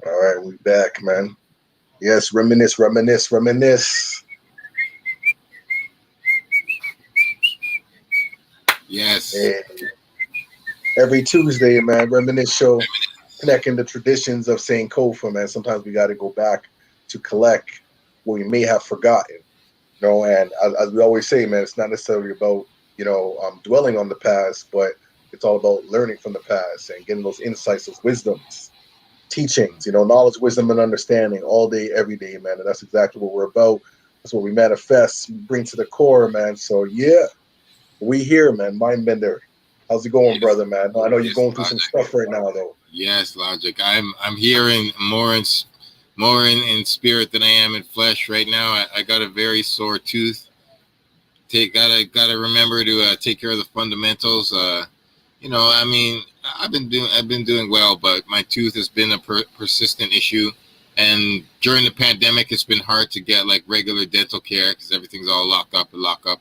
All right, we back, man. Yes, reminisce, reminisce, reminisce. Yes. And every Tuesday, man, reminisce show connecting the traditions of Saint Kofa, man. Sometimes we got to go back to collect what we may have forgotten. And as we always say, man, it's not necessarily about dwelling on the past, but it's all about learning from the past and getting those insights, those wisdoms, teachings, knowledge, wisdom, and understanding all day, every day, man. And that's exactly what we're about. That's what we manifest, bring to the core, man. So yeah, we here, man. Mindbender. How's it going, Yes. brother, man? I know you're Yes, going through some Logic. stuff right now, though. Yes, Logic. I'm hearing more in spirit than I am in flesh right now. I got a very sore tooth. Gotta remember to take care of the fundamentals. I mean, I've been doing well, but my tooth has been a persistent issue. And during the pandemic, it's been hard to get like regular dental care because everything's all locked up and lock up.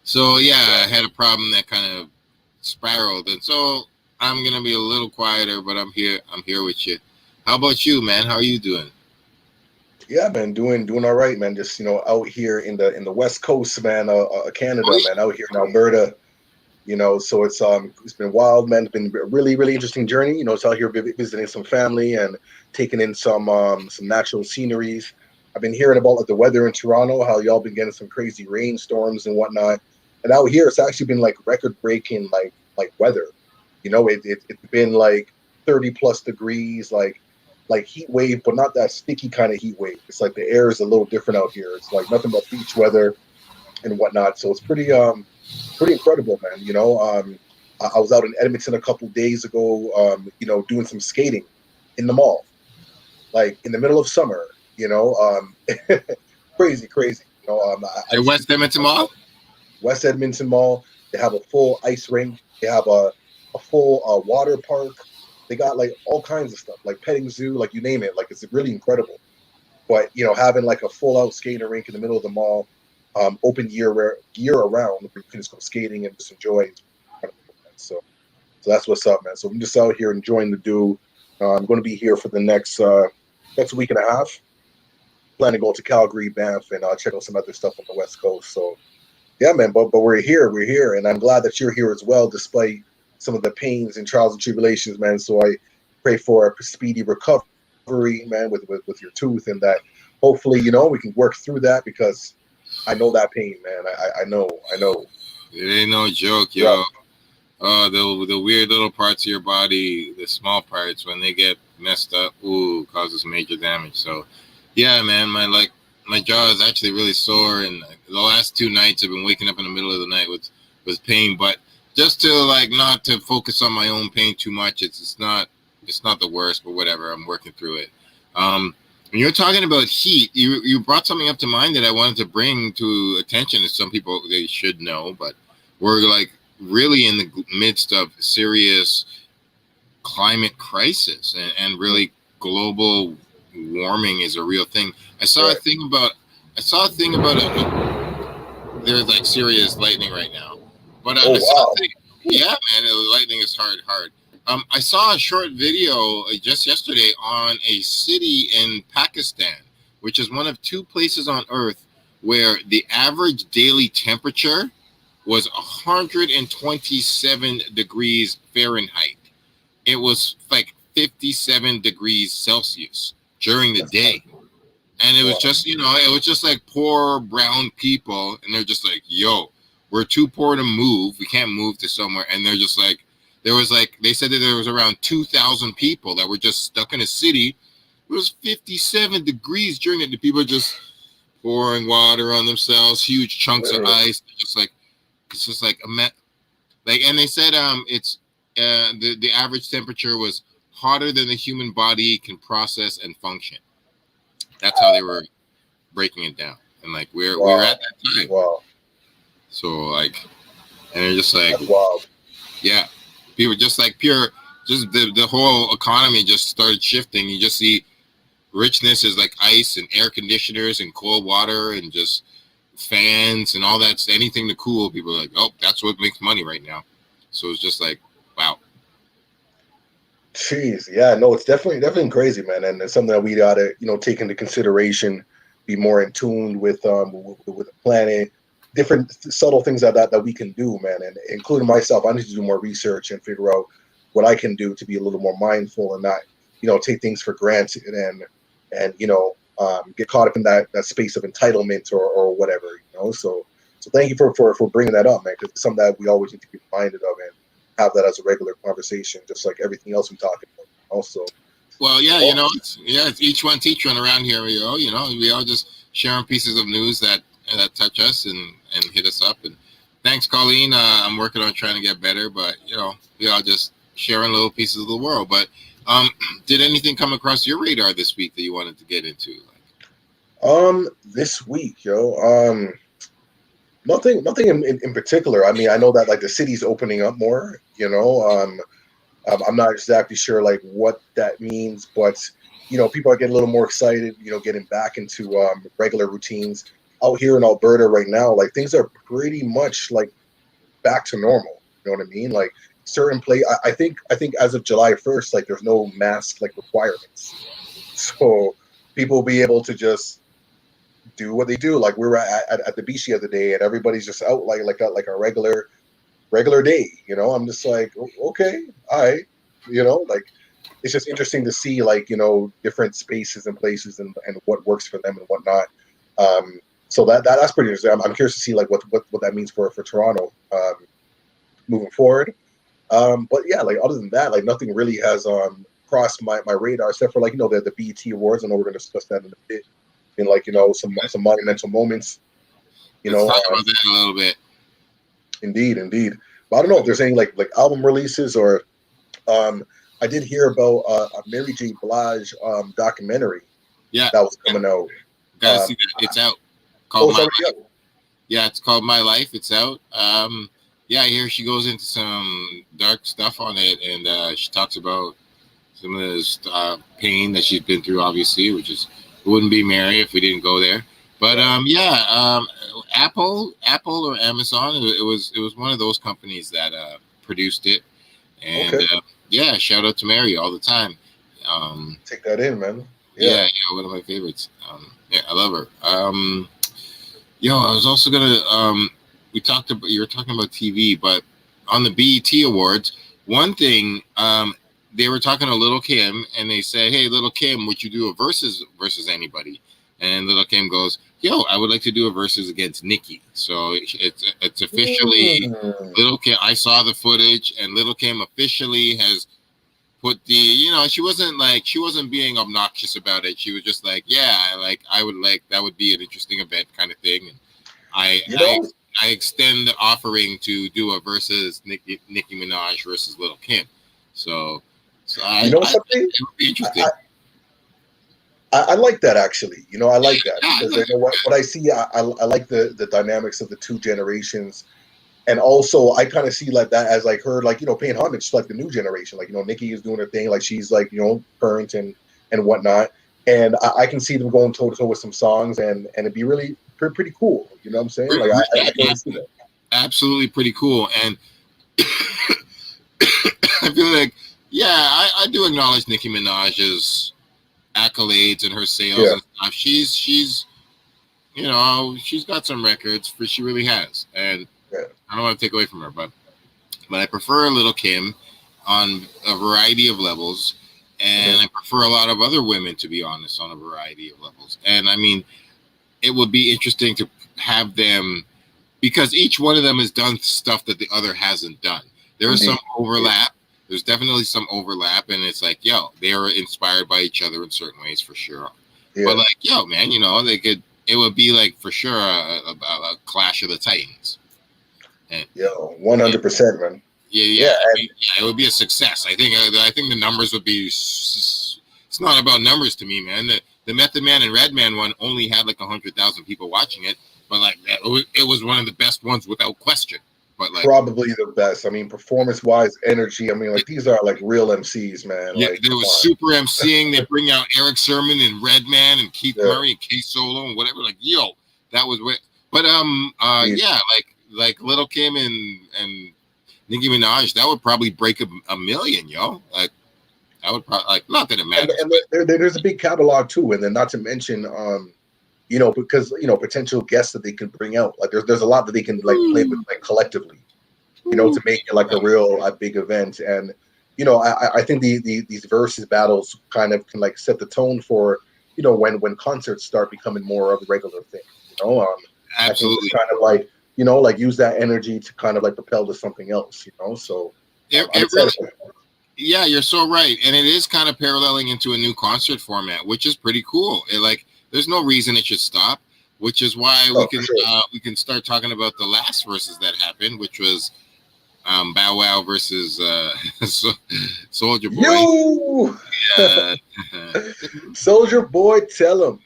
So yeah, I had a problem that kind of spiraled, and so I'm gonna be a little quieter, but I'm here. I'm here with you. How about you, man? How are you doing? Yeah, man, doing all right, man. Just out here in the West Coast, man, Oh Canada, yeah. man, out here in Alberta. So it's been wild, man. It's been a really really interesting journey. It's out here visiting some family and taking in some natural sceneries. I've been hearing about like the weather in Toronto, how y'all been getting some crazy rainstorms and whatnot. And out here, it's actually been like record breaking like weather. It's been like 30 plus degrees, like heat wave, but not that sticky kind of heat wave. It's like the air is a little different out here. It's like nothing but beach weather and whatnot. So it's pretty incredible, man. I was out in Edmonton a couple days ago, doing some skating in the mall, like in the middle of summer. Crazy, crazy. I At see West people Edmonton from Mall. West Edmonton Mall. They have a full ice rink. They have a full water park. They got like all kinds of stuff, like petting zoo, like you name it. Like it's really incredible. But having like a full out skating rink in the middle of the mall, open year around, where you can just go skating and just enjoy. It's incredible, man. So that's what's up, man. So I'm just out here enjoying the dew. I'm going to be here for the next week and a half. Plan to go to Calgary, Banff, and check out some other stuff on the West Coast. So yeah, man. But we're here, and I'm glad that you're here as well, despite some of the pains and trials and tribulations, man. So I pray for a speedy recovery, man, with your tooth, and that hopefully we can work through that because I know that pain, man. I know. It ain't no joke, Rough. yo. The weird little parts of your body, the small parts, when they get messed up, ooh, causes major damage. So, yeah, man, my jaw is actually really sore, and the last 2 nights I've been waking up in the middle of the night with pain. But just to like not to focus on my own pain too much, it's not the worst, but whatever. I'm working through it. When you're talking about heat, you brought something up to mind that I wanted to bring to attention to some people they should know, but we're like really in the midst of serious climate crisis, and really global warming is a real thing. I saw a Right. thing about I saw a thing about there's like serious lightning right now, but Oh I saw a wow. thing. Yeah, man, the lightning is hard. I saw a short video just yesterday on a city in Pakistan, which is one of two places on Earth where the average daily temperature was 127 degrees Fahrenheit. It was like 57 degrees Celsius during the That's day. And it was wow. just, it was just like poor brown people. And they're just like, yo, we're too poor to move. We can't move to somewhere. And they're just like, they said that there was around 2,000 people that were just stuck in a city. It was 57 degrees during it. The people are just pouring water on themselves, huge chunks of Literally. ice. It's just like and they said it's the average temperature was hotter than the human body can process and function. That's how they were breaking it down, and like we're Wow. at that time. Wow. So like, and they're just like, That's wild. yeah, people just like pure, just the whole economy just started shifting. You just see richness is like ice and air conditioners and cold water and just fans and all that. Anything to cool people are like, oh, that's what makes money right now. So it's just like, wow. Jeez, yeah, no, it's definitely crazy, man, and it's something that we gotta, take into consideration, be more in tune with the planet, different subtle things that we can do, man, and including myself. I need to do more research and figure out what I can do to be a little more mindful and not, take things for granted and get caught up in that space of entitlement or whate. So thank you for bringing that up, man, because it's something that we always need to be reminded of and have that as a regular conversation, just like everything else we talk about. Also, Well, yeah, it's each one teach one around here. We all just sharing pieces of news that touch us and hit us up. And thanks, Colleen. I'm working on trying to get better, but we all just sharing little pieces of the world. But did anything come across your radar this week that you wanted to get into? this week, nothing in particular. I mean, I know that like the city's opening up more. I'm not exactly sure like what that means, but people are getting a little more excited. Getting back into regular routines out here in Alberta right now. Like things are pretty much like back to normal. You know what I mean? Like certain play. I think as of July 1st, like there's no mask like requirements, so people will be able to just do what they do. Like we were at the beach the other day, and everybody's just out like a regular day. I'm just like, okay, all right. Like it's just interesting to see like different spaces and places and what works for them and whatnot. So that's pretty interesting. I'm curious to see like what that means for Toronto moving forward. But yeah, like other than that, like nothing really has crossed my radar except for like the BET Awards. I know we're going to discuss that in a bit. In like some monumental moments. Let's talk about that a little bit. Indeed. But I don't know if there's any like album releases or I did hear about a Mary J. Blige documentary. Yeah, that was coming out. Gotta see that. It's out. Yeah, it's called My Life. It's out. Yeah, I hear she goes into some dark stuff on it, and she talks about some of this pain that she's been through, obviously, which is wouldn't be Mary if we didn't go there. But Apple or Amazon, it was one of those companies that produced it, and shout out to Mary all the time. Take that in, man. Yeah, one of my favorites. I love her. I was also gonna. You were talking about TV, but on the BET Awards, one thing they were talking to Little Kim, and they said, "Hey, Little Kim, would you do a versus anybody?" And Little Kim goes, "Yo, I would like to do a versus against Nicki." So it's officially Little Kim. I saw the footage, and Little Kim officially has put the. She wasn't being obnoxious about it. She was just like, "Yeah, I would like that would be an interesting event kind of thing." And I extend the offering to do a versus Nicki Minaj versus Little Kim. So something? It would be interesting. I like that actually. I like that because what I see, I like the dynamics of the two generations, and also I kind of see like that as like her like paying homage to like the new generation. Like Nicki is doing her thing, like she's like current and whatnot, and I can see them going toe to toe with some songs, and it'd be really pretty cool. You know what I'm saying? Like I can see that. Absolutely pretty cool, and I feel like I do acknowledge Nicki Minaj's accolades and her sales and stuff. She's she's got some records, for she really has, and I don't want to take away from her, but I prefer Little Kim on a variety of levels, and I prefer a lot of other women, to be honest, on a variety of levels. And I mean, it would be interesting to have them, because each one of them has done stuff that the other hasn't done. There is some overlap. There's definitely some overlap, and it's like, they are inspired by each other in certain ways for sure. Yeah. But like, man, they could. It would be like for sure a clash of the Titans. 100%, man. Yeah. It would be a success. I think the numbers would be. It's not about numbers to me, man. The Method Man and Redman one only had like 100,000 people watching it, but like it was one of the best ones without question. But like probably the best. I mean, performance-wise, energy. I mean, like these are like real MCs, man. Yeah, like, there was super MCing. They bring out Eric Sermon and Redman and Keith Murray and K Solo and whatever. Like, that was what. But like Little Kim and Nicki Minaj, that would probably break a million, Like, I would probably like, not that it And matters. there's a big catalog too, and then not to mention, because potential guests that they can bring out. Like there's a lot that they can like play with like collectively, to make it like a big event. And I think these versus battles kind of can like set the tone for when concerts start becoming more of a regular thing. I think Absolutely. it's kind of like like use that energy to kind of like propel to something else. So I'm It excited. really, yeah, you're so right, and it is kind of paralleling into a new concert format, which is pretty cool. There's no reason it should stop, which is why we can start talking about the last verses that happened, which was Bow Wow versus Soldier Boy. You, Soldier Boy, tell him.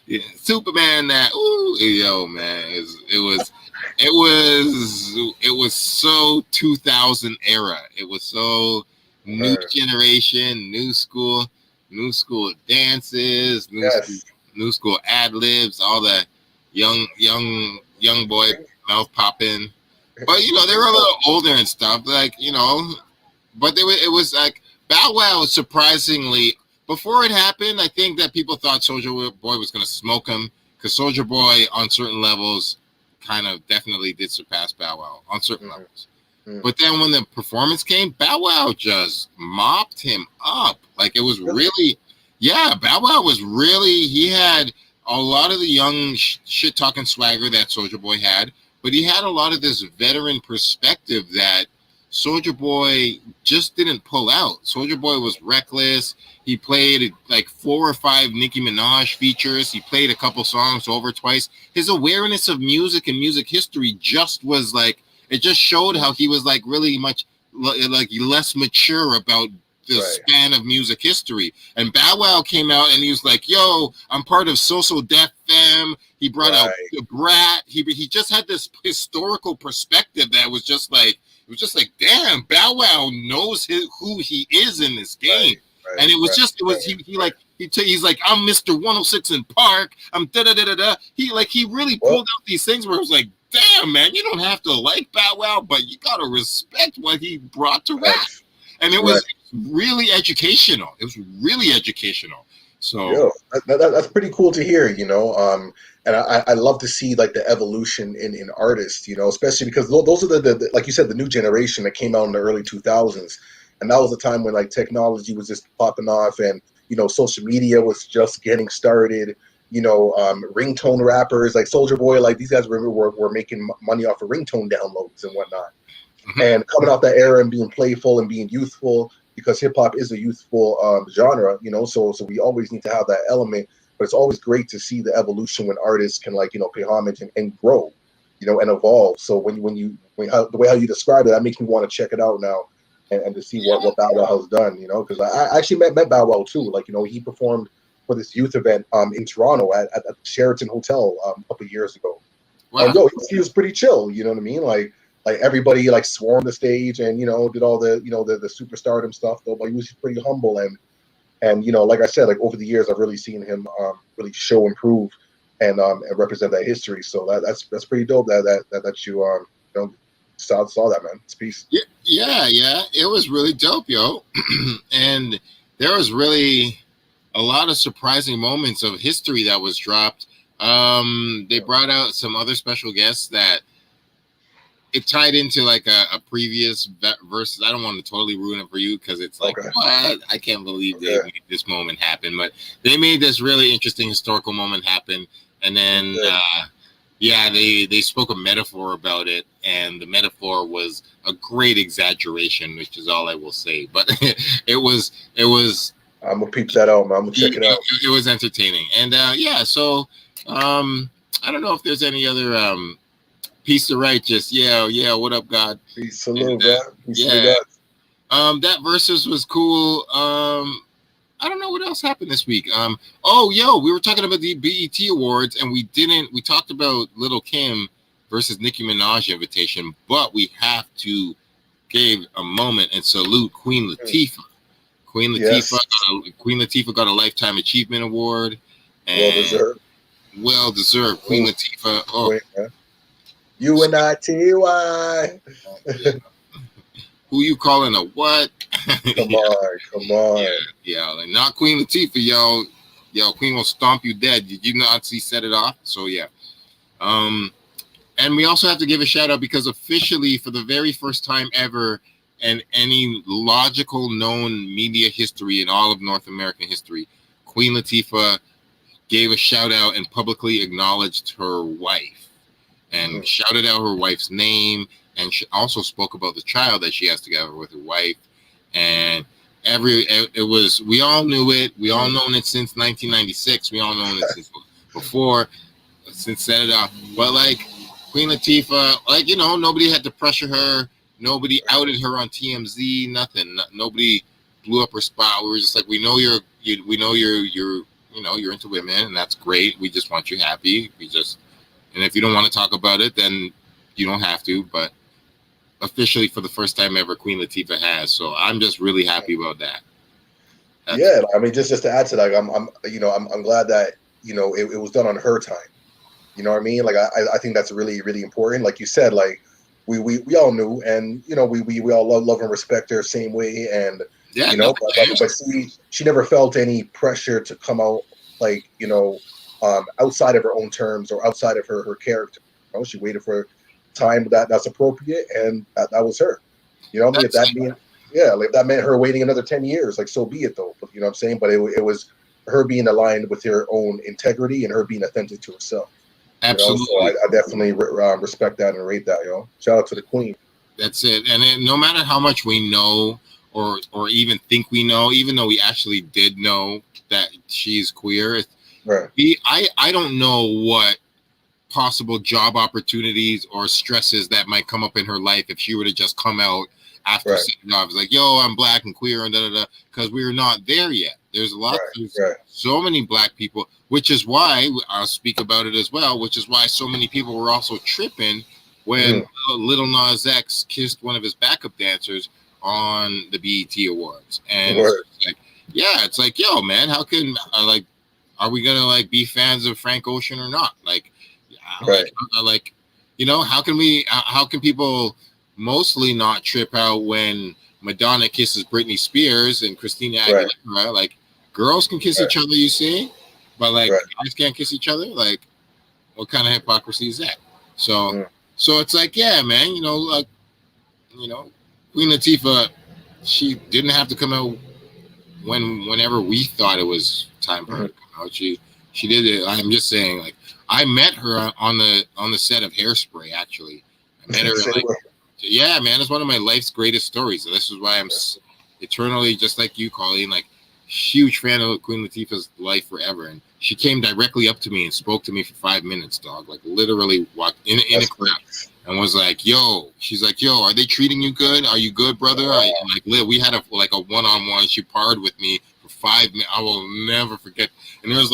Yeah, Superman. That yo man, it was so 2000 era. It was so new generation, new school dances, new school ad libs, all the young boy mouth popping. But they were a little older and stuff, like but it was like Bow Wow, surprisingly, before it happened, I think that people thought Soldier Boy was going to smoke him, because Soldier Boy on certain levels kind of definitely did surpass Bow Wow on certain levels. But then when the performance came, Bow Wow just mopped him up. Like, it was really, Bow Wow was really, he had a lot of the young shit talking swagger that Soldier Boy had, but he had a lot of this veteran perspective that Soldier Boy just didn't pull out. Soldier Boy was reckless. He played like 4 or 5 Nicki Minaj features. He played a couple songs over twice. His awareness of music and music history just was like, it just showed how he was like really much like less mature about the span of music history. And Bow Wow came out and he was like, yo, I'm part of So Def Fam. He brought out the Brat. He just had this historical perspective that was just like, it was just like, damn, Bow Wow knows who he is in this game. And it was he's like, I'm Mr. 106 in Park. I'm da-da-da-da-da. He really pulled out these things where it was like, damn, man, you don't have to like Bow Wow, but you got to respect what he brought to rap. And it was really educational. It was really educational. So that's pretty cool to hear, and I love to see like the evolution in artists, especially because those are the like you said, the new generation that came out in the early 2000s, and that was the time when like technology was just popping off, and social media was just getting started. Ringtone rappers like Soldier Boy, like these guys were making money off of ringtone downloads and whatnot. And coming off that era and being playful and being youthful, because hip hop is a youthful genre, so we always need to have that element. But it's always great to see the evolution when artists can pay homage and grow, and evolve. So when the way how you describe it, that makes me want to check it out now and to see what Bow Wow has done, because I actually met Bow Wow too. He performed for this youth event in Toronto at the Sheraton Hotel a couple of years ago. Wow. And he was pretty chill, you know what I mean? Like everybody swarmed the stage and did all the the superstardom stuff though, but he was pretty humble and like I said, like over the years I've really seen him really show, improve, and represent that history. So that's pretty dope that you saw that, man. It's peace. Yeah, it was really dope, yo. And there was really a lot of surprising moments of history that was dropped. They brought out some other special guests that it tied into like a previous versus. I don't want to totally ruin it for you because it's like, what? I can't believe they made this moment happen. But they made this really interesting historical moment happen. And then, they spoke a metaphor about it. And the metaphor was a great exaggeration, which is all I will say. But it was. I'm going to peep that out, man. I'm going to check it out. It was entertaining. And so I don't know if there's any other piece of righteous. Yeah. What up, God? Peace, salute, God. Peace to God. That versus was cool. I don't know what else happened this week. We were talking about the BET Awards, and we talked about Lil' Kim versus Nicki Minaj invitation, but we have to give a moment and salute Queen Latifah. Queen Latifah got a Lifetime Achievement Award. And well deserved. Queen Latifah. Oh. UNITY. Who you calling a what? Come Yeah, on, come on. yeah, like not Queen Latifah, yo, Queen will stomp you dead. Did you not see Set It Off? So yeah. And we also have to give a shout out because officially, for the very first time ever in any logical known media history in all of North American history, Queen Latifah gave a shout out and publicly acknowledged her wife and shouted out her wife's name, and she also spoke about the child that she has together with her wife. And it was, we all knew it. We all known it since 1996. We all known it since before, since Set It Off. But like Queen Latifah, like, you know, nobody had to pressure her. Nobody outed her on TMZ. Nothing. Nobody blew up her spot. We were just like, we know you're into women, and that's great. We just want you happy. And if you don't want to talk about it, then you don't have to. But officially, for the first time ever, Queen Latifah has. So I'm just really happy about that. Yeah, I mean, just to add to that, I'm glad that it was done on her time. You know what I mean? Like I think that's really, really important. Like you said, like we all knew, and we all love and respect her same way, and yeah, but she never felt any pressure to come out like outside of her own terms or outside of her character. She waited for time that's appropriate, and that was her. You know what I mean? If that mean like if that meant her waiting another 10 years, like so be it though. But you know what I'm saying? But it was her being aligned with her own integrity and her being authentic to herself. Absolutely. So I definitely respect that and rate that, Shout out to the Queen. That's it. And no matter how much we know or even think we know, even though we actually did know that she's queer, right. I don't know what possible job opportunities or stresses that might come up in her life if she were to just come out after Setting Off. It's like, yo, I'm black and queer and da-da-da, because we're not there yet. There's so many black people, which is why I'll speak about it as well, which is why so many people were also tripping when Lil Nas X kissed one of his backup dancers on the BET Awards. And it's like, yo, man, how can are we gonna be fans of Frank Ocean or not? How can people mostly not trip out when Madonna kisses Britney Spears and Christina Aguilera? Like, girls can kiss each other, you see, but guys can't kiss each other. Like, what kind of hypocrisy is that? So it's like, yeah, man, Queen Latifah, she didn't have to come out whenever we thought it was time for her to come out. She did it. I'm just saying, like, I met her on the set of Hairspray. Actually, I met her. Yeah, man, it's one of my life's greatest stories. And this is why I'm eternally, just like you, Colleen, like, huge fan of Queen Latifah's life forever. And she came directly up to me and spoke to me for 5 minutes, dog. Like, literally walked in a crowd and was like, "Yo," she's like, "Yo, are they treating you good? Are you good, brother?" We had a one-on-one. She parred with me for 5 minutes. I will never forget. And there was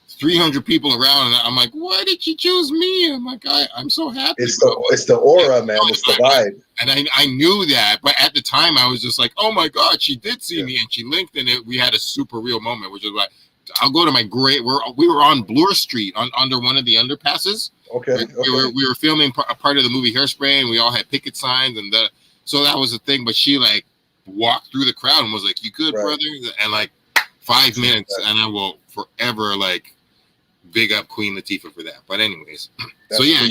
300 people around, and I'm like, "Why did you choose me?" I'm like, I'm so happy. It's the aura, man. It's the vibe. And I knew that, but at the time, I was just like, "Oh my God, she did see me," and she linked, and we had a super real moment, which is like, I'll go to my great. We were on Bloor Street under one of the underpasses. Okay. We were filming a part of the movie Hairspray, and we all had picket signs, and so that was the thing. But she walked through the crowd and was like, "You good, brother?" And 5 minutes, and I will forever big up Queen Latifah for that. But anyways, so yeah,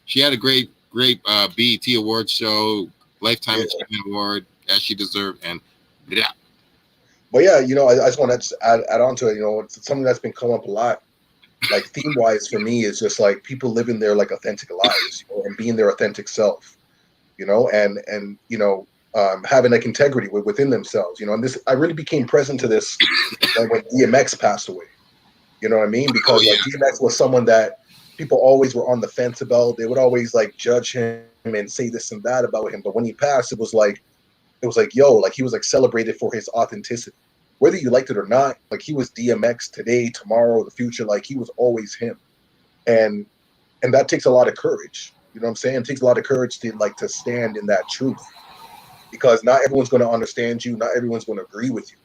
she had a great BET Awards show, Lifetime Achievement Award, as she deserved, and yeah. But yeah, I just want to add on to it. It's something that's been coming up a lot, theme wise for me, is just people living their authentic lives, and being their authentic self, and having integrity within themselves, and this, I really became present to this when DMX passed away. You know what I mean? Because DMX was someone that people always were on the fence about. They would always judge him and say this and that about him. But when he passed, it was like, yo, he was celebrated for his authenticity. Whether you liked it or not, he was DMX today, tomorrow, the future. He was always him. And that takes a lot of courage. You know what I'm saying? It takes a lot of courage to stand in that truth. Because not everyone's going to understand you. Not everyone's going to agree with you.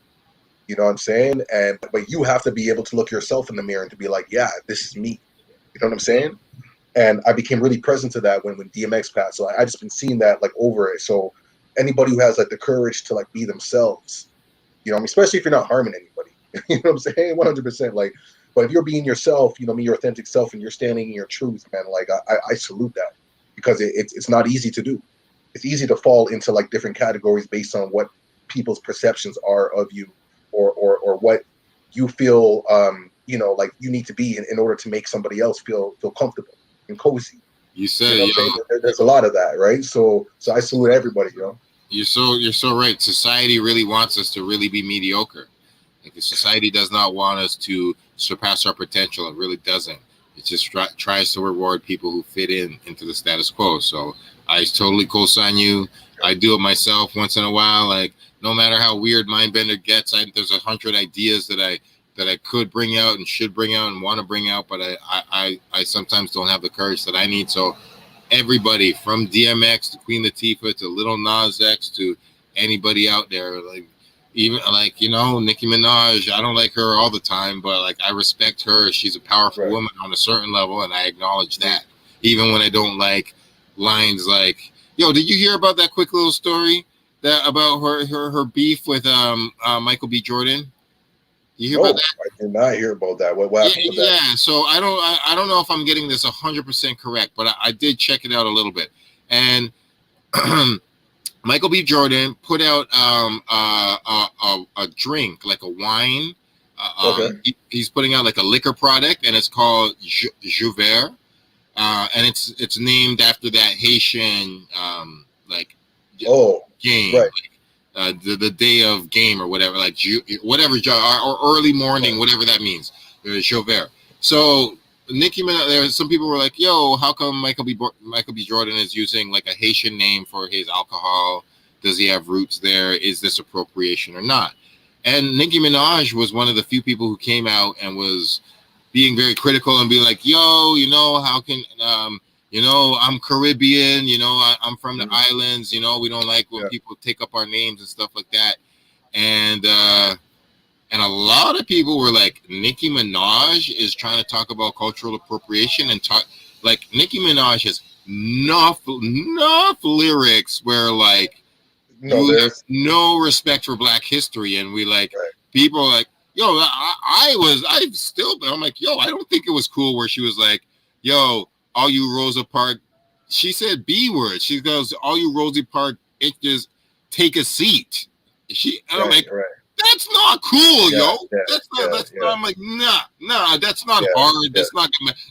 You know what I'm saying? But you have to be able to look yourself in the mirror and to be like, yeah, this is me. You know what I'm saying? And I became really present to that when DMX passed. So I just been seeing that over it. So anybody who has like the courage to like be themselves, you know, I mean, especially if you're not harming anybody, you know what I'm saying? 100%. Like, but if you're being yourself, you know, your authentic self, and you're standing in your truth, man, like I salute that, because it's not easy to do. It's easy to fall into like different categories based on what people's perceptions are of you, or what you feel, you know, like you need to be in order to make somebody else feel comfortable and cozy. You You said, know what I'm saying? There's a lot of that, right? So I salute everybody, you know. you're so right. Society really wants us to really be mediocre. Like, the society does not want us to surpass our potential. It really doesn't. It just tries to reward people who fit into the status quo. So I totally co-sign you. I do it myself once in a while. Like, no matter how weird Mindbender gets, there's 100 ideas that I could bring out and should bring out and want to bring out, but I sometimes don't have the courage that I need. So everybody from DMX to Queen Latifah to Little Nas X to anybody out there, like, even like, you know, Nicki Minaj, I don't like her all the time, but like, I respect her. She's a powerful woman on a certain level, and I acknowledge that, even when I don't like lines like, yo, did you hear about that quick little story that about her beef with Michael B. Jordan? You hear about that? I did not hear about that. What happened with that? Yeah, so I don't know if I'm getting this 100% correct, but I did check it out a little bit. And Michael B. Jordan put out a drink, like a wine. He's putting out like a liquor product, and it's called Jouvert, and it's named after that Haitian game, right. Like, the day of game or whatever, like whatever, or early morning, whatever that means. Jouvert. So Nicki Minaj, there some people were like, yo, how come Michael B. Jordan is using like a Haitian name for his alcohol? Does he have roots there? Is this appropriation or not? And Nicki Minaj was one of the few people who came out and was being very critical and being like, yo, you know, how can, you know, I'm Caribbean, you know, I'm from the islands, you know, we don't like when people take up our names and stuff like that. And a lot of people were like, Nicki Minaj is trying to talk about cultural appropriation and talk, like, Nicki Minaj has enough lyrics where, like, you have no respect for Black history. And we, like, people are like, yo, I'm like, yo, I don't think it was cool where she was like, yo, all you Rosa Parks, she said B word. She goes, all you Rosa Parks bitches, take a seat. I'm like, that's not cool, yo. That's not. I'm like, nah. That's not hard. That's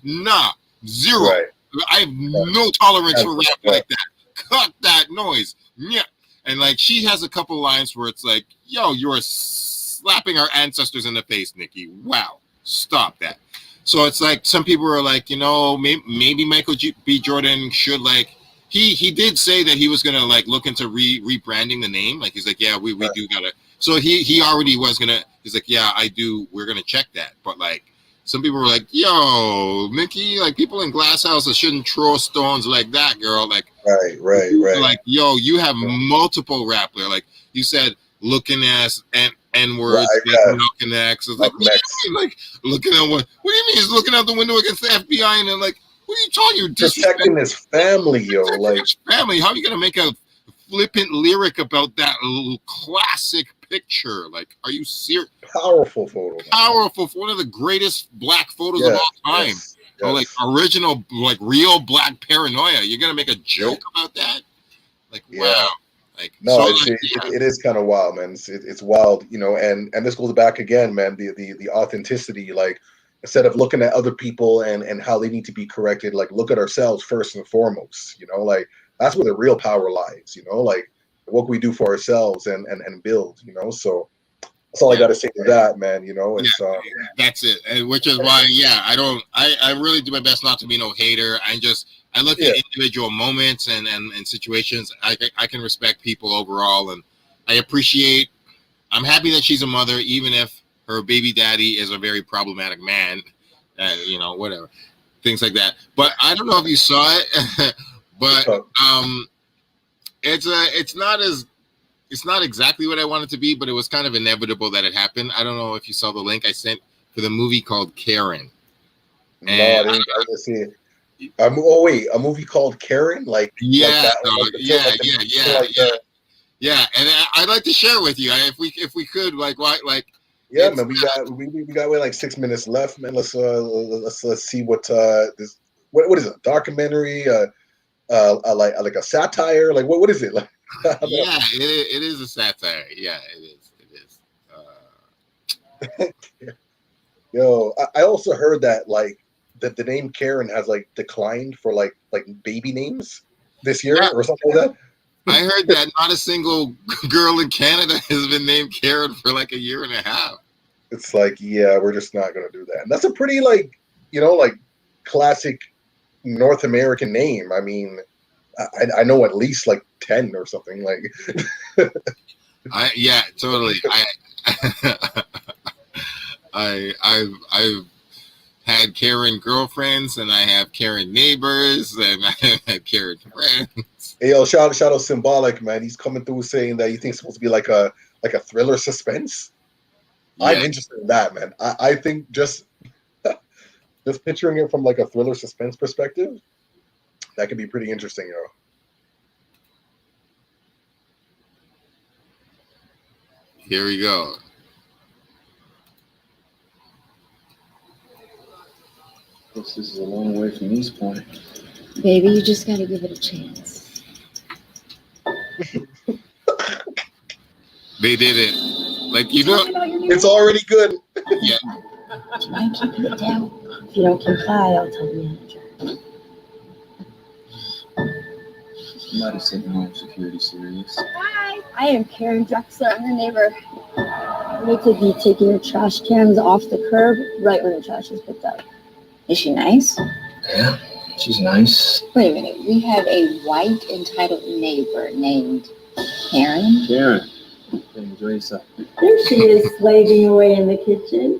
not. Zero. I have no tolerance for rap like that. Cut that noise. Yeah. And like, she has a couple lines where it's like, yo, you're slapping our ancestors in the face, Nicki. Wow, stop that. So it's like, some people are like, you know, maybe Michael B. Jordan should, like, he did say that he was gonna like look into rebranding the name. Like, he's like, yeah, we do gotta. So he already was gonna. He's like, yeah, I do. We're gonna check that. But like, some people were like, yo, Nicki, like, people in glass houses shouldn't throw stones like that, girl. Like, right. Like, yo, you have multiple rap there. Like, you said, looking ass and N-words, looking X. It's like, like, looking at what do you mean he's looking out the window against the FBI? And then, like, what are you talking? You're protecting his family, yo. Like, his family. How are you gonna make a flippant lyric about that little classic picture? Like, are you serious? Powerful photo. Powerful. One of the greatest Black photos of all time. Yes. Or like original, like real Black paranoia. You're gonna make a joke about that? Like, wow. Like, no, so, it is kind of wild, man. It's wild, you know. And this goes back again, man. The authenticity. Like, instead of looking at other people and how they need to be corrected, like, look at ourselves first and foremost. You know, like, that's where the real power lies. You know, like, what can we do for ourselves and build. You know, so that's all I got to say to that, man. You know, it's that's it. And which is why, I really do my best not to be no hater. I look at individual moments and situations. I can respect people overall, and I appreciate. I'm happy that she's a mother, even if her baby daddy is a very problematic man. You know, whatever, things like that. But I don't know if you saw it, but it's not exactly what I want it to be, but it was kind of inevitable that it happened. I don't know if you saw the link I sent for the movie called Karen. And I didn't see it. A movie called Karen? Like, yeah. Yeah, and I'd like to share with you if we could like. Yeah, man, we got like 6 minutes left, man. Let's see what this what is it? Documentary, like a satire, like what is it like? Yeah, it is a satire. Yeah, it is. Yo, I also heard that like that the name Karen has like declined for like baby names this year Yeah, or something like that. I heard that not a single girl in Canada has been named Karen for like a year and a half. It's like, yeah, we're just not gonna do that. And that's a pretty like like classic North American name. I mean, I know at least like 10 or something like. Yeah, totally. I've had Karen girlfriends, and I have Karen neighbors, and I have Karen friends. Hey, yo, shout out Symbolic, man. He's coming through saying that he thinks it's supposed to be like a thriller suspense. Yeah. I'm interested in that, man. I think just picturing it from like a thriller suspense perspective, that could be pretty interesting, yo. Here we go. This is a long way from East Point. Baby, you just gotta give it a chance. They did it. Like, it's already good. Yeah. Try keeping it down. If you don't comply, I'll tell the manager. Somebody sent home security serious. Hi, I am Karen Drexler. I'm your neighbor. You need to be taking your trash cans off the curb right when the trash is picked up. Is she nice? Yeah, she's nice. Wait a minute. We have a white entitled neighbor named Karen. Karen, enjoy yourself. There she is, slaving away in the kitchen.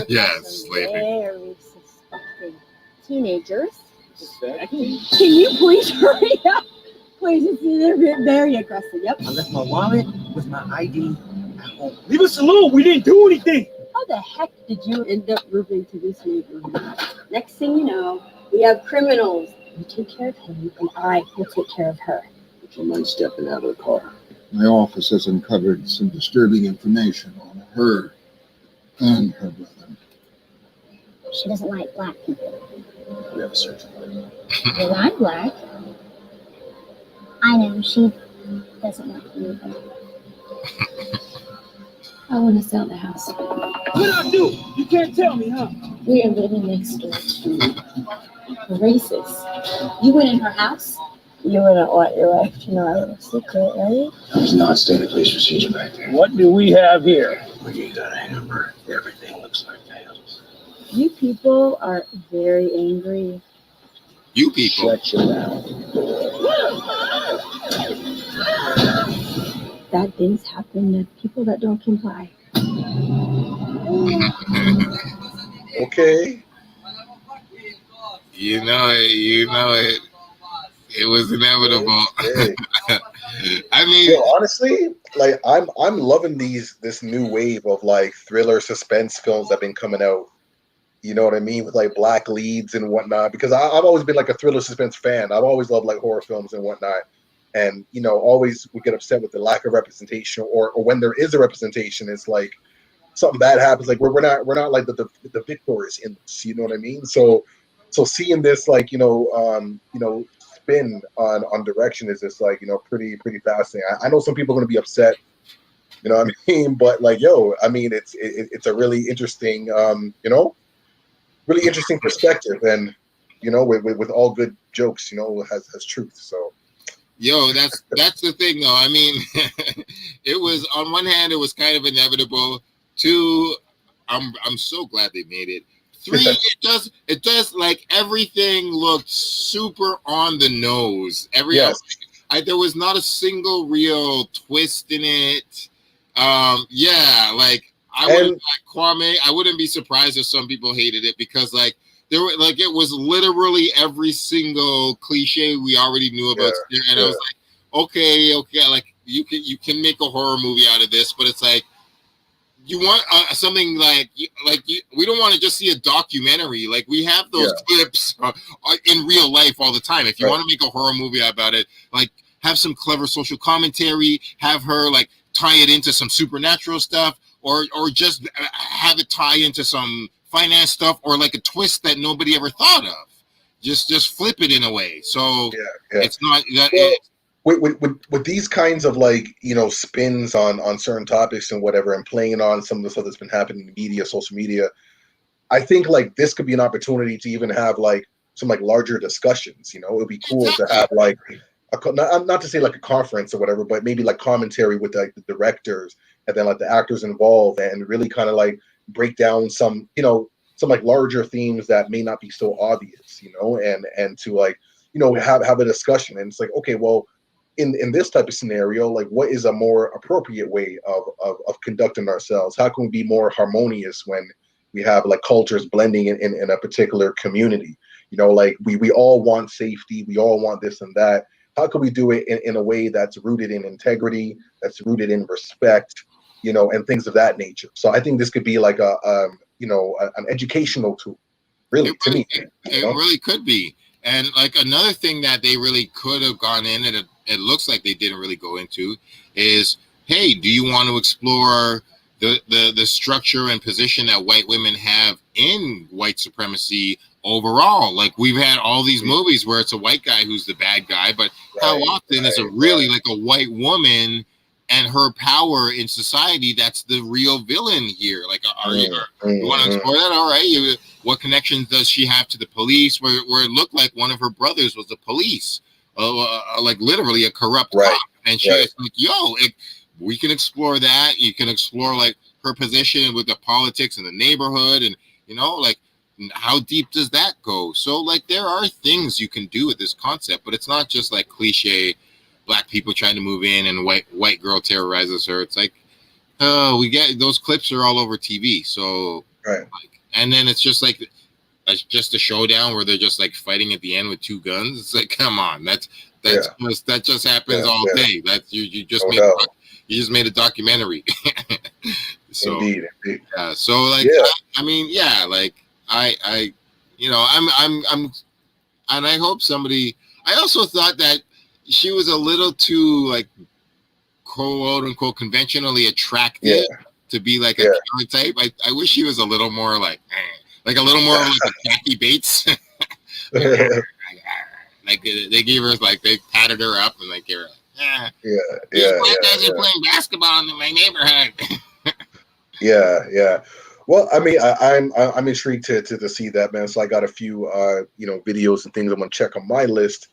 Yes, slaving. Very suspecting teenagers. Can you please hurry up? Please, they're very aggressive. Yep. I left my wallet with my ID at home. Leave us alone. We didn't do anything. How the heck did you end up moving to this neighborhood? Next thing you know, we have criminals. You take care of him, and I will take care of her. Would you mind stepping out of the car? My office has uncovered some disturbing information on her and her brother. She doesn't like black people. We have a search warrant. Well, I'm black. I know, she doesn't like me either. I want to sell the house. What I do? You can't tell me, huh? We are living next door to a racist. You went in her house? You wouldn't want your wife to know our little secret, right? There's not standard police procedure back there. What do we have here? We got a hammer. Everything looks like nails. You people are very angry. You people. Shut your mouth. Bad things happen to people that don't comply. Okay. You know it. It was inevitable. Okay. I mean, yo, honestly, like I'm loving this new wave of like thriller suspense films that have been coming out. You know what I mean, with like black leads and whatnot. Because I've always been like a thriller suspense fan. I've always loved like horror films and whatnot. And always we get upset with the lack of representation, or when there is a representation, it's like something bad happens. Like we're not like the victors in this. You know what I mean? So seeing this like spin on direction is just like pretty fascinating. I know some people are going to be upset, you know what I mean, but like I mean it's a really interesting really interesting perspective, and with all good jokes has truth. So that's the thing though. I mean, it was, on one hand it was kind of inevitable. Two, I'm so glad they made it. Three, it does like everything looked super on the nose. There was not a single real twist in it. Like Kwame, I wouldn't be surprised if some people hated it, because like there were like it was literally every single cliche we already knew about. And I was like, okay, like you can make a horror movie out of this, but it's like, you want something like we don't want to just see a documentary. Like we have those clips in real life all the time. If you want to make a horror movie about it, like have some clever social commentary, have her like tie it into some supernatural stuff, or just have it tie into some finance stuff, or like a twist that nobody ever thought of. Just flip it in a way. So it's not that. Well, with these kinds of like, you know, spins on certain topics and whatever, and playing on some of the stuff that's been happening in the media, social media, I think like this could be an opportunity to even have like some like larger discussions. You know, it would be cool to have like not to say like a conference or whatever, but maybe like commentary with like the directors and then like the actors involved, and really kind of like break down some, you know, some like larger themes that may not be so obvious, you know, and to like, you know, have a discussion. And it's like, okay, well, in this type of scenario, like what is a more appropriate way of conducting ourselves? How can we be more harmonious when we have like cultures blending in a particular community? You know, like we all want safety, we all want this and that. How can we do it in a way that's rooted in integrity, that's rooted in respect, you know, and things of that nature? So I think this could be like you know, an educational tool, really, to me. It really could be. And like another thing that they really could have gone in, and it looks like they didn't really go into, is, hey, do you want to explore the structure and position that white women have in white supremacy overall? Like we've had all these movies where it's a white guy who's the bad guy, but how often is it really like a white woman and her power in society that's the real villain here? Like, you want to explore that? All right. What connections does she have to the police? Where it looked like one of her brothers was the police, like literally a corrupt cop, and she was like, "Yo, we can explore that. You can explore like her position with the politics in the neighborhood, and you know, like how deep does that go?" So like there are things you can do with this concept, but it's not just like cliche black people trying to move in and white girl terrorizes her. It's like, oh, we get those clips are all over TV. So like, and then it's just like just a showdown where they're just like fighting at the end with two guns. It's like, come on, that just happens all day. That you just made a documentary. So indeed. Yeah, so like I mean, yeah, like I you know, I'm and I hope somebody. I also thought that she was a little too like quote unquote conventionally attractive to be like a killer type. I wish she was a little more like a little more like a Kathy Bates. Like they gave her like they patted her up and like they were like, these black guys are playing basketball in my neighborhood. Well, I mean, I'm intrigued to see that, man. So I got a few you know, videos and things I'm gonna check on my list.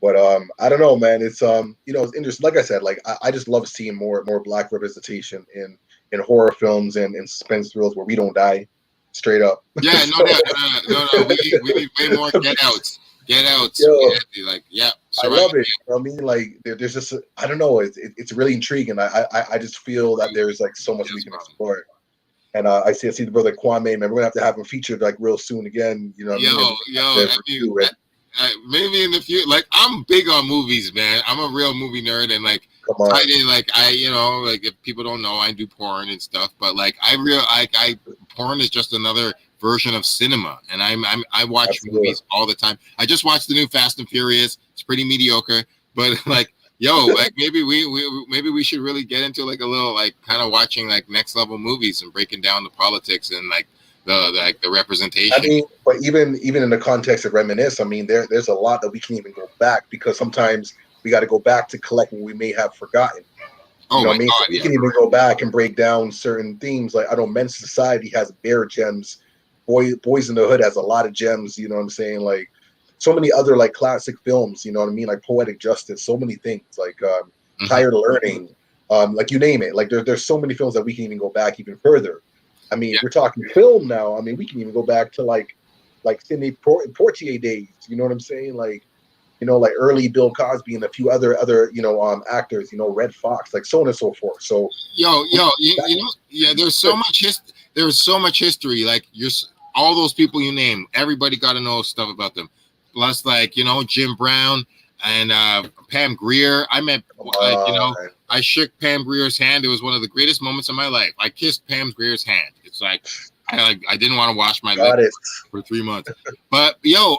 But I don't know, man. It's you know, it's interesting. Like I said, like I just love seeing more black representation in horror films and in suspense thrills where we don't die, straight up. Yeah, no. We need way more Get Outs. Yo, like, I love it. I mean, like there's just I don't know. It's really intriguing. I just feel that there's like so much we can explore. And I see the brother Kwame, man. We're gonna have to have him featured like real soon again. You know what I mean? Maybe in the future. Like I'm big on movies, man. I'm a real movie nerd, and like I you know, like if people don't know, I do porn and stuff. But like porn is just another version of cinema, and I watch movies all the time. I just watched the new Fast and Furious. It's pretty mediocre, but like like maybe we should really get into like a little like kind of watching like next level movies and breaking down the politics and like the representation. I mean, but even in the context of Reminisce, I mean, there's a lot that we can't even go back, because sometimes we got to go back to collect what we may have forgotten. You know what I mean? So we can even go back and break down certain themes. Like, I know Men's Society has bare gems. Boys in the Hood has a lot of gems. You know what I'm saying? Like, so many other like classic films. You know what I mean? Like Poetic Justice. So many things. Like Tired Learning. Like you name it. Like there's so many films that we can even go back even further. I mean, we're talking film now. I mean, we can even go back to like Sidney Poitier days. You know what I'm saying? Like, you know, like early Bill Cosby and a few other you know actors. You know, Red Fox, like so on and so forth. So you know, there's so much there's so much history. Like all those people you name, everybody got to know stuff about them. Plus, like, you know, Jim Brown and Pam Grier. I met, like, you know, I shook Pam Grier's hand. It was one of the greatest moments of my life. I kissed Pam Grier's hand. It's like I didn't want to wash my lips for 3 months. But yo,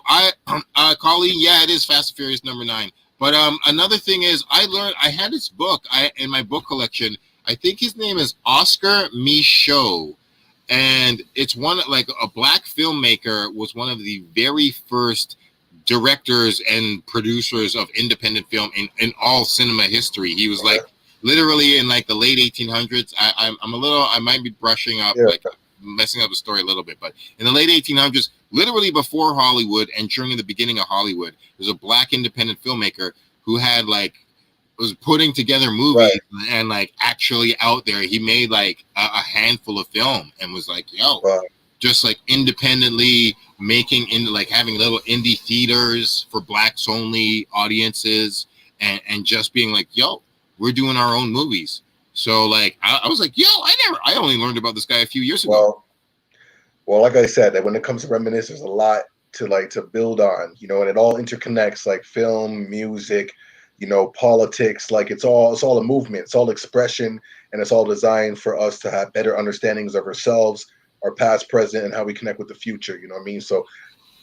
Colleen, it is Fast and Furious #9. But another thing is, I had this book in my book collection. I think his name is Oscar Michaud, and it's one like a black filmmaker was one of the very first directors and producers of independent film in all cinema history. He was like literally in like the late 1800s. I'm a little, I might be brushing up, like messing up the story a little bit, but in the late 1800s, literally before Hollywood and during the beginning of Hollywood, there's a black independent filmmaker who had like was putting together movies and like actually out there. He made like a handful of film and was like, yo, just like independently making into like having little indie theaters for blacks only audiences and just being like, yo, we're doing our own movies. So like I was like, yo, I only learned about this guy a few years ago. Well, like I said, that when it comes to Reminisce, there's a lot to build on, you know, and it all interconnects, like film, music, you know, politics. Like it's all a movement, it's all expression, and it's all designed for us to have better understandings of ourselves, our past, present, and how we connect with the future. You know what I mean? So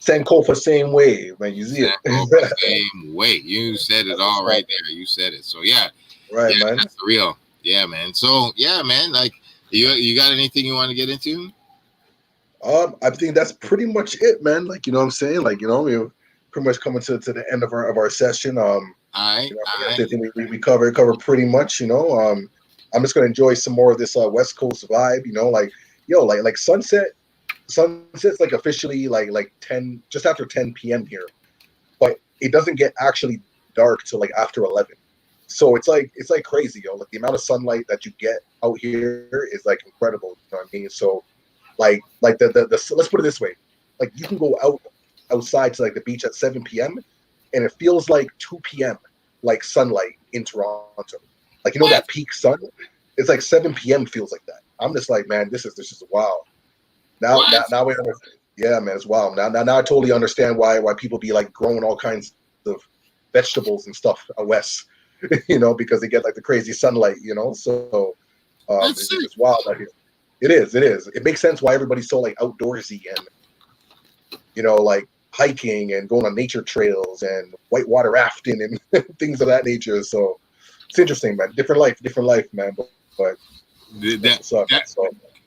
Sankofa, same way, man. You see it. Same way. You said it all right there. You said it. So yeah, right, man. That's real. Yeah, man. So yeah, man. Like, you got anything you want to get into? I think that's pretty much it, man. Like, you know what I'm saying? Like, you know, we're pretty much coming to the end of our session. I think we covered pretty much, you know. I'm just gonna enjoy some more of this West Coast vibe, you know, like like sunset's like officially like 10, just after 10 p.m. here, but it doesn't get actually dark till like after 11. So it's like crazy, yo. Like the amount of sunlight that you get out here is like incredible. You know what I mean? So like the let's put it this way, like you can go outside to like the beach at 7 p.m. and it feels like 2 p.m. like sunlight in Toronto. Like, you know, that peak sun, it's like 7 p.m. feels like that. I'm just like, man, this is wow. Now we understand. Yeah, man, it's wild. Now I totally understand why people be like growing all kinds of vegetables and stuff out west, you know, because they get like the crazy sunlight, you know. So it's just wild out here. It is. It makes sense why everybody's so like outdoorsy and, you know, like hiking and going on nature trails and whitewater rafting and things of that nature. So it's interesting, man. Different life, man. But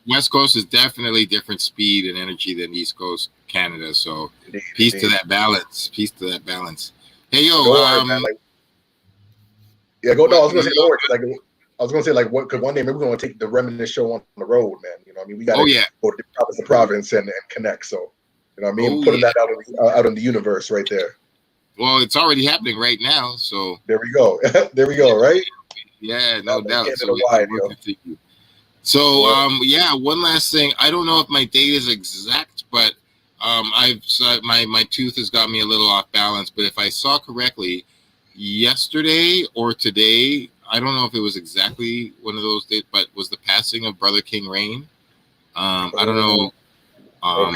West Coast is definitely different speed and energy than East Coast Canada. So peace to that balance. Hey, yo, yeah, go. No, I was gonna say no worries. Like I was gonna say, like, what could one day maybe we're gonna take the Reminisce show on the road, man. You know, what I mean, we gotta go to province to province and connect. So, you know, what I mean, putting that out in the universe right there. Well, it's already happening right now. So there we go. Right? Yeah, no doubt. So one last thing. I don't know if my date is exact, but my tooth has got me a little off balance. But if I saw correctly, yesterday or today, I don't know if it was exactly one of those days, but was the passing of Brother King Rain. I don't know. I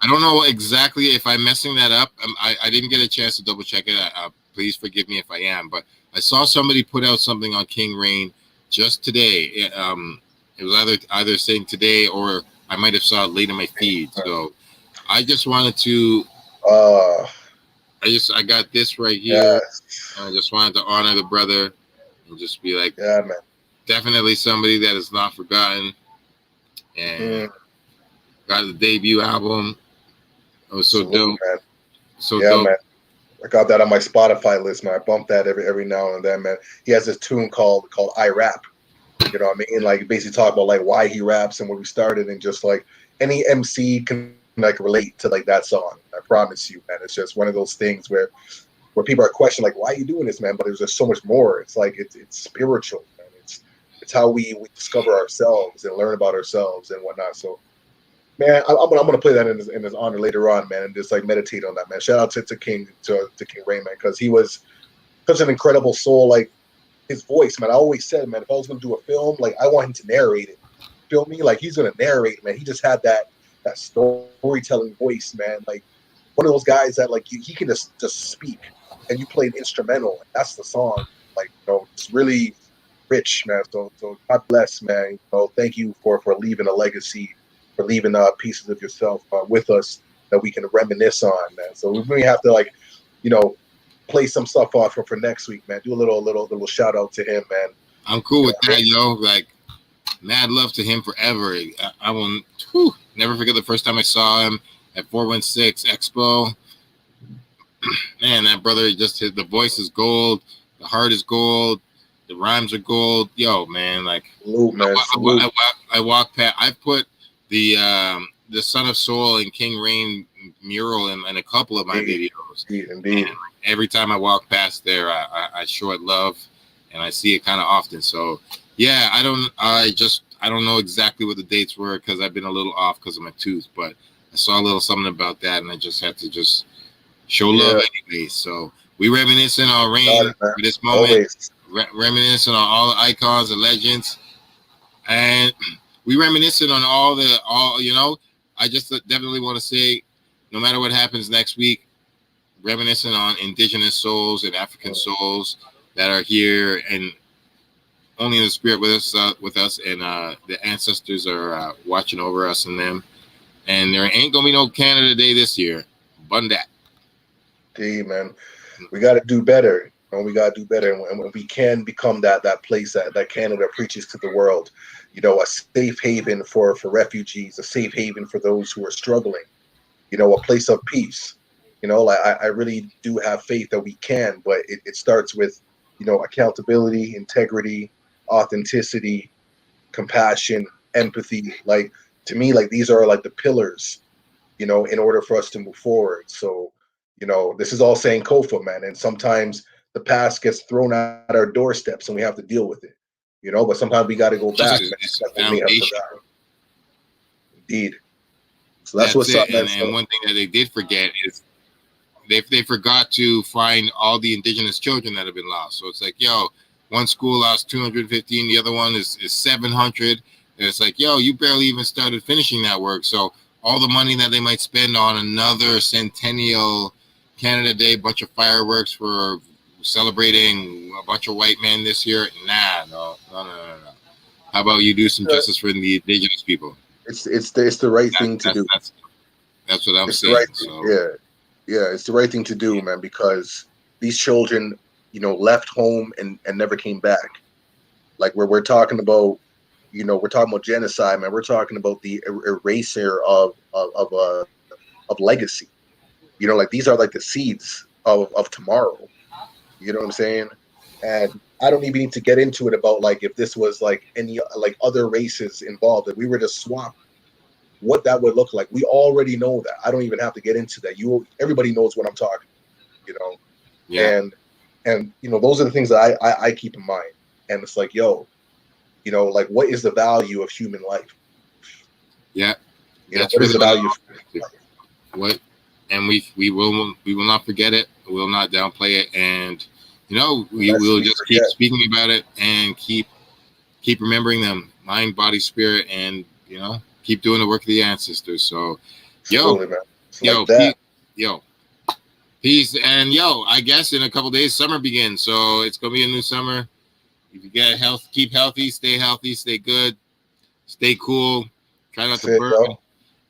don't know exactly if I'm messing that up. I didn't get a chance to double check it. Please forgive me if I am, but I saw somebody put out something on King Rain just today. It was either saying today or I might have saw it late in my feed. So I just wanted to. I got this right here. Yes. I just wanted to honor the brother and just be like, yeah, man. Definitely somebody that is not forgotten. And got the debut album. It was so dope. Man. So dope. Man. I got that on my Spotify list, man. I bump that every now and then, man. He has this tune called I Rap. You know what I mean? Like basically talk about like why he raps and where we started, and just like any MC can like relate to like that song. I promise you, man. It's just one of those things where people are questioning like, why are you doing this, man? But there's just so much more. It's like it's spiritual, man. It's how we discover ourselves and learn about ourselves and whatnot. So, man, I'm gonna play that in his honor later on, man, and just like meditate on that, man. Shout out to King Rain, man, because he was such an incredible soul. Like his voice, man. I always said, man, if I was gonna do a film, like I want him to narrate it. Feel me? Like he's gonna narrate, man. He just had that storytelling voice, man. Like one of those guys that like he can just speak, and you play an instrumental, and that's the song. Like, you know, it's really rich, man. So God bless, man. You know, thank you for leaving a legacy, for leaving pieces of yourself with us that we can reminisce on, man. So we really have to, like, you know, play some stuff off for next week, man. Do a little shout out to him, man. I'm cool with that, yo. Like, mad love to him forever. I will never forget the first time I saw him at 416 Expo. Man, that brother just hit, the voice is gold, the heart is gold, the rhymes are gold. Yo, man, like Salute, man. I walk past. I put the Son of Soul and King Rain mural in a couple of my videos. Indeed. And every time I walk past there, I show it love, and I see it kind of often. So yeah, I don't know exactly what the dates were because I've been a little off because of my tooth, but I saw a little something about that, and I just had to just show love anyway. So we reminiscing on Rain for this moment, reminiscing on all the icons and legends, and we reminiscing on all you know. I just definitely want to say, no matter what happens next week, reminiscing on indigenous souls and African souls that are here and only in the spirit with us, and the ancestors are watching over us and them. And there ain't gonna be no Canada Day this year. Bun that. Hey, man, we got to do better. And we got to do better, and we can become that place that Canada preaches to the world. You know, a safe haven for refugees, a safe haven for those who are struggling. You know, a place of peace. You know, like I really do have faith that we can, but it starts with, you know, accountability, integrity, authenticity, compassion, empathy. Like, to me, like, these are like the pillars, you know, in order for us to move forward. So, you know, this is all saying Kofa, man. And sometimes the past gets thrown at our doorsteps and we have to deal with it, you know, but sometimes we got to go back. It's foundation. Indeed. So that's what's up, man. And one thing that they did forget is they forgot to find all the indigenous children that have been lost. So it's like, yo, one school lost 215, the other one is 700. And it's like, yo, you barely even started finishing that work. So all the money that they might spend on another centennial Canada Day, bunch of fireworks for celebrating a bunch of white men this year. No. How about you do some justice for the indigenous people? It's the right thing to do. That's what I'm saying. Right, so. Yeah, it's the right thing to do, man, because these children, you know, left home and never came back. Like we're talking about, you know, we're talking about genocide, man. We're talking about the eraser of legacy. You know, like these are like the seeds of tomorrow. You know what I'm saying? And I don't even need to get into it about like if this was like any like other races involved, if we were to swap, what that would look like. We already know that. I don't even have to get into that. Everybody knows what I'm talking, you know. Yeah. And you know, those are the things that I keep in mind. And it's like, yo, you know, like what is the value of human life? Yeah. You know, what is the value of human life? What? And we will not forget it. We will not downplay it. And you know, we will just keep speaking about it and keep remembering them, mind, body, spirit, and you know, keep doing the work of the ancestors. So, peace, and I guess in a couple days summer begins. So it's gonna be a new summer. If you get health, keep healthy, stay good, stay cool. Try not to burn,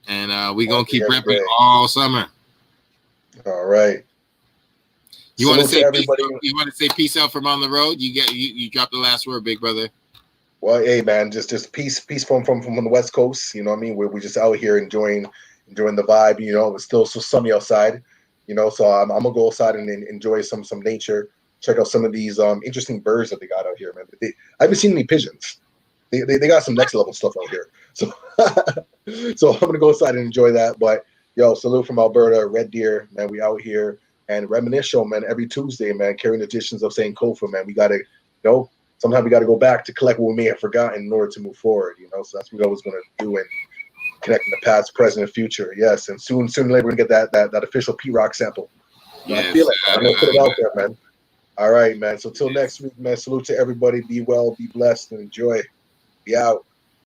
and we're gonna keep repping all summer. All right. You want to say everybody? You want to say peace out from on the road? You drop the last word, big brother. Well, hey man, just peace from the West Coast. You know what I mean? We're just out here enjoying the vibe. You know, it's still so sunny outside. You know, so I'm gonna go outside and enjoy some nature. Check out some of these interesting birds that they got out here, man. I haven't seen any pigeons. They got some next level stuff out here. So so I'm gonna go outside and enjoy that. But yo, salute from Alberta, Red Deer, man. We out here and Reminisce show, man. Every Tuesday, man, carrying the traditions of St. Kofa, man. We gotta, you know. Sometimes we got to go back to collect what we may have forgotten in order to move forward, you know. So that's what I was going to do, and connecting the past, present, and future. Yes, and soon or later we're gonna get that official P-Rock sample. Yes, I feel it. I'm gonna put it out there, man. All right, man. So till next week, man. Salute to everybody. Be well, be blessed, and enjoy. Be out.